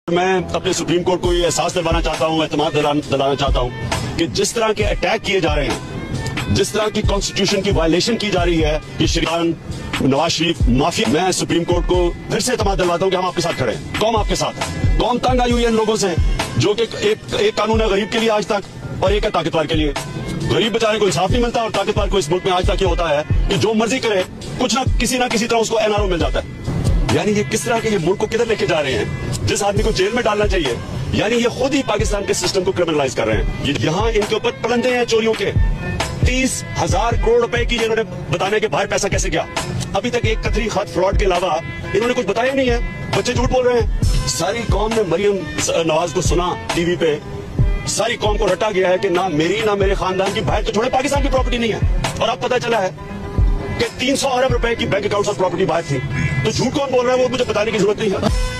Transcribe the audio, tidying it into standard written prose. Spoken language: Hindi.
मैं अपने सुप्रीम कोर्ट को ये एहसास दिलवाना चाहता हूँ, एतमाद दिलाना चाहता हूँ कि जिस तरह के अटैक किए जा रहे हैं, जिस तरह की कॉन्स्टिट्यूशन की वायलेशन की जा रही है, ये श्रीखान नवाज शरीफ माफिया, मैं सुप्रीम कोर्ट को फिर से एतमाद दिलवाता हूँ कि हम आपके साथ खड़े हैं। कौम आपके साथ है। कौम तंग आई हुई है इन लोगों से, जो कि एक कानून है गरीब के लिए आज तक और एक है ताकतवर के लिए। गरीब बेचारे को इंसाफ नहीं मिलता और ताकतवर को इस मुल्क में आज तक ये होता है कि जो मर्जी करे कुछ ना किसी तरह उसको एनआरओ मिल जाता है। यानी ये किस तरह के ये मुल्क को किधर लेके जा रहे हैं। जिस आदमी को जेल में डालना चाहिए, यानी ये खुद ही पाकिस्तान के सिस्टम को क्रिमिनलाइज कर रहे हैं। यहाँ इनके ऊपर पलंदे हैं चोरियों के। 30,000 करोड़ रुपए की इन्होंने बताने के बाहर पैसा कैसे गया, अभी तक एक कतरी खत फ्रॉड के अलावा इन्होंने कुछ बताया नहीं है। बच्चे झूठ बोल रहे हैं। सारी कौम ने मरियम नवाज को सुना टीवी पे, सारी कौम को रटा गया है कि ना मेरी ना मेरे खानदान की, बाहर तो छोड़े पाकिस्तान की प्रॉपर्टी नहीं है। और अब पता चला है कि 300 अरब रुपए की बैंक अकाउंट और प्रॉपर्टी बाहर थी। तो झूठ कौन बोल रहा है वो मुझे बताने की जरूरत नहीं है।